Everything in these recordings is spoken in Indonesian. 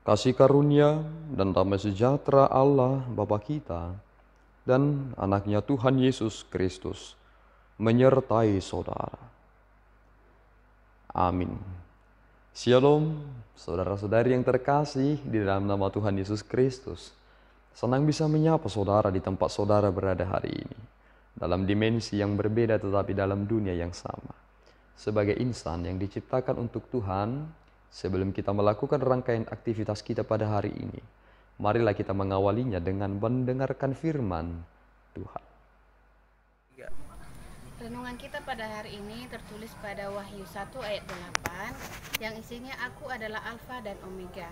Kasih karunia dan damai sejahtera Allah Bapa kita dan anaknya Tuhan Yesus Kristus menyertai saudara. Amin. Shalom, saudara-saudari yang terkasih di dalam nama Tuhan Yesus Kristus. Senang bisa menyapa saudara di tempat saudara berada hari ini. Dalam dimensi yang berbeda tetapi dalam dunia yang sama. Sebagai insan yang diciptakan untuk Tuhan, sebelum kita melakukan rangkaian aktivitas kita pada hari ini, marilah kita mengawalinya dengan mendengarkan firman Tuhan. Renungan kita pada hari ini tertulis pada Wahyu 1 ayat 8 yang isinya aku adalah Alfa dan Omega.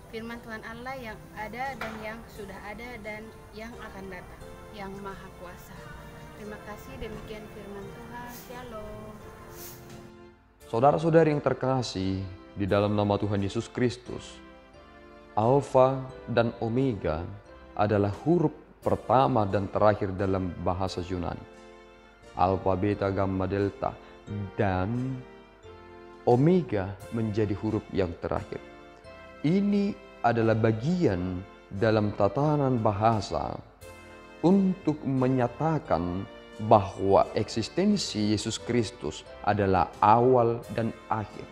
Firman Tuhan Allah yang ada dan yang sudah ada dan yang akan datang, yang Maha Kuasa. Terima kasih, demikian firman Tuhan. Shalom. Saudara-saudari yang terkasih di dalam nama Tuhan Yesus Kristus, Alfa dan Omega adalah huruf pertama dan terakhir dalam bahasa Yunani. Alfa, beta, gamma, delta, dan Omega menjadi huruf yang terakhir. Ini adalah bagian dalam tatanan bahasa untuk menyatakan bahwa eksistensi Yesus Kristus adalah awal dan akhir.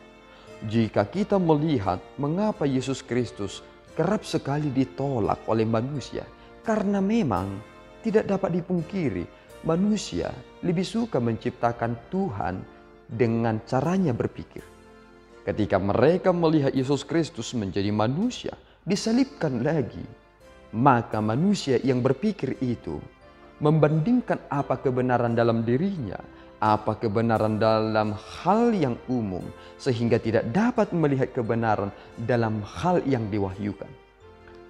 Jika kita melihat mengapa Yesus Kristus kerap sekali ditolak oleh manusia, karena memang tidak dapat dipungkiri, manusia lebih suka menciptakan Tuhan dengan caranya berpikir. Ketika mereka melihat Yesus Kristus menjadi manusia, disalibkan lagi, maka manusia yang berpikir itu membandingkan apa kebenaran dalam dirinya, apa kebenaran dalam hal yang umum, sehingga tidak dapat melihat kebenaran dalam hal yang diwahyukan.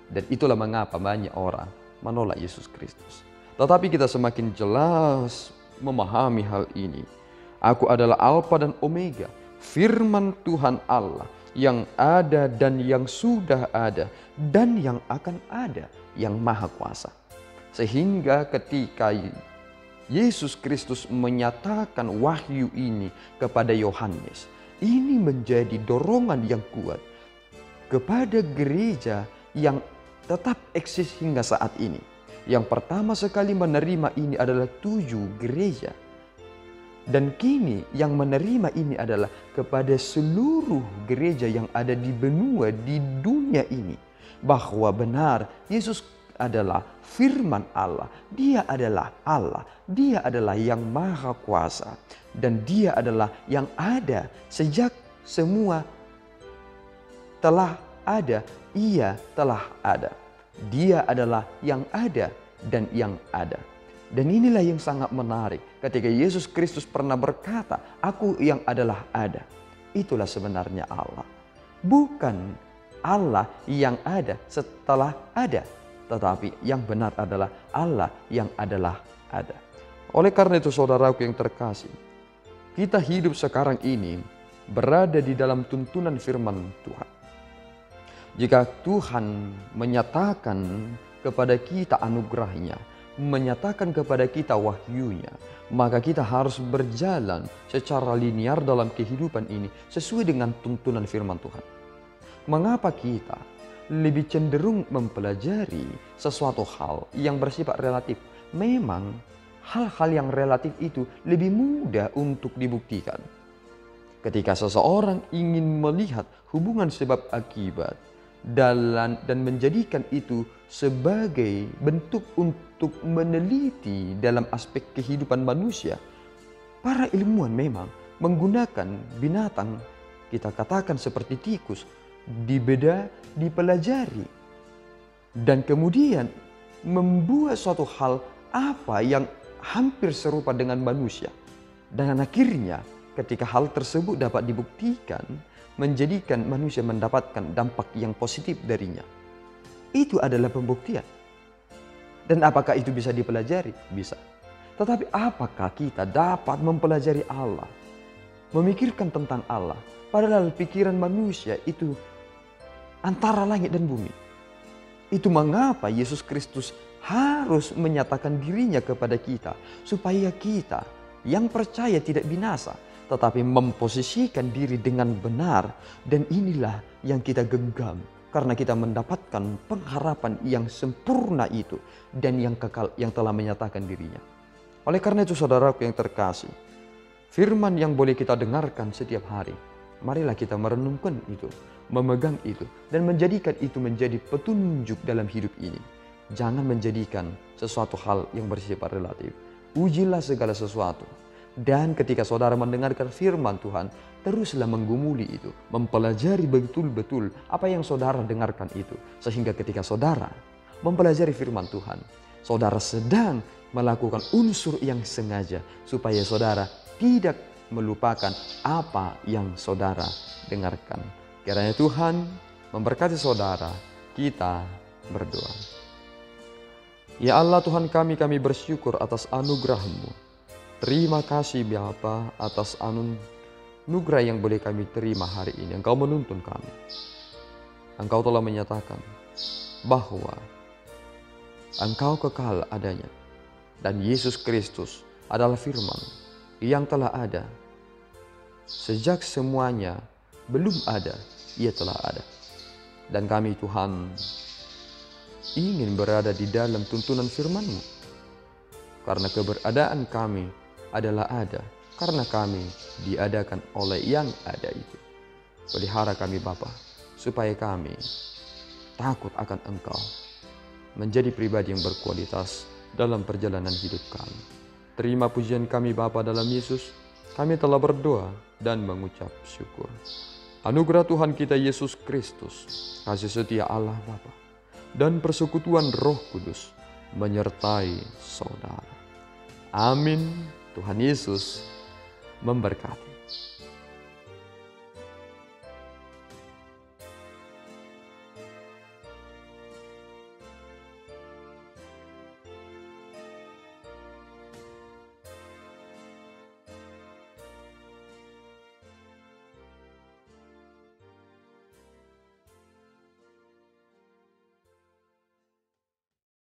Dan itulah mengapa banyak orang menolak Yesus Kristus. Tetapi kita semakin jelas memahami hal ini. Aku adalah Alfa dan Omega, firman Tuhan Allah yang ada dan yang sudah ada dan yang akan ada, yang Maha Kuasa. Sehingga ketika Yesus Kristus menyatakan wahyu ini kepada Yohanes, ini menjadi dorongan yang kuat kepada gereja yang tetap eksis hingga saat ini. Yang pertama sekali menerima ini adalah 7 gereja. Dan kini yang menerima ini adalah kepada seluruh gereja yang ada di benua di dunia ini. Bahwa benar Yesus adalah firman Allah. Dia adalah Allah. Dia adalah yang Maha Kuasa. Dan dia adalah yang ada sejak semua telah ada. Ia telah ada. Dia adalah yang ada dan yang ada. Dan inilah yang sangat menarik. Ketika Yesus Kristus pernah berkata, aku yang adalah ada. Itulah sebenarnya Allah. Bukan Allah yang ada setelah ada. Tetapi yang benar adalah Allah yang adalah ada. Oleh karena itu saudaraku yang terkasih, kita hidup sekarang ini berada di dalam tuntunan firman Tuhan. Jika Tuhan menyatakan kepada kita anugerahnya, menyatakan kepada kita wahyunya, maka kita harus berjalan secara linear dalam kehidupan ini sesuai dengan tuntunan firman Tuhan. Mengapa kita lebih cenderung mempelajari sesuatu hal yang bersifat relatif? Memang hal-hal yang relatif itu lebih mudah untuk dibuktikan. Ketika seseorang ingin melihat hubungan sebab akibat dan menjadikan itu sebagai bentuk untuk meneliti dalam aspek kehidupan manusia, para ilmuwan memang menggunakan binatang, kita katakan seperti tikus, dibeda, dipelajari, dan kemudian membuat suatu hal apa yang hampir serupa dengan manusia. Dan akhirnya ketika hal tersebut dapat dibuktikan, menjadikan manusia mendapatkan dampak yang positif darinya. Itu adalah pembuktian. Dan apakah itu bisa dipelajari? Bisa. Tetapi apakah kita dapat mempelajari Allah? Memikirkan tentang Allah. Padahal pikiran manusia itu antara langit dan bumi. Itu mengapa Yesus Kristus harus menyatakan dirinya kepada kita. Supaya kita yang percaya tidak binasa, tetapi memposisikan diri dengan benar. Dan inilah yang kita genggam karena kita mendapatkan pengharapan yang sempurna itu dan yang kekal yang telah menyatakan dirinya. Oleh karena itu saudaraku yang terkasih, firman yang boleh kita dengarkan setiap hari, marilah kita merenungkan itu, memegang itu, dan menjadikan itu menjadi petunjuk dalam hidup ini. Jangan menjadikan sesuatu hal yang bersifat relatif. Ujilah segala sesuatu. Dan ketika saudara mendengarkan firman Tuhan, teruslah menggumuli itu, mempelajari betul-betul apa yang saudara dengarkan itu. Sehingga ketika saudara mempelajari firman Tuhan, saudara sedang melakukan unsur yang sengaja supaya saudara tidak melupakan apa yang saudara dengarkan. Kiranya Tuhan memberkati saudara. Kita berdoa. Ya Allah Tuhan kami bersyukur atas anugerah-Mu. Terima kasih Bapa atas anugerah yang boleh kami terima hari ini. Engkau menuntun kami. Engkau telah menyatakan bahwa Engkau kekal adanya. Dan Yesus Kristus adalah firman yang telah ada. Sejak semuanya belum ada, Ia telah ada. Dan kami Tuhan ingin berada di dalam tuntunan firman-Mu. Karena keberadaan kami adalah ada, karena kami diadakan oleh yang ada itu. Pelihara kami Bapa, supaya kami takut akan Engkau, menjadi pribadi yang berkualitas dalam perjalanan hidup kami. Terima pujian kami Bapa dalam Yesus, kami telah berdoa dan mengucap syukur. Anugerah Tuhan kita Yesus Kristus, kasih setia Allah Bapa, dan persekutuan Roh Kudus menyertai saudara. Amin. Tuhan Yesus memberkati.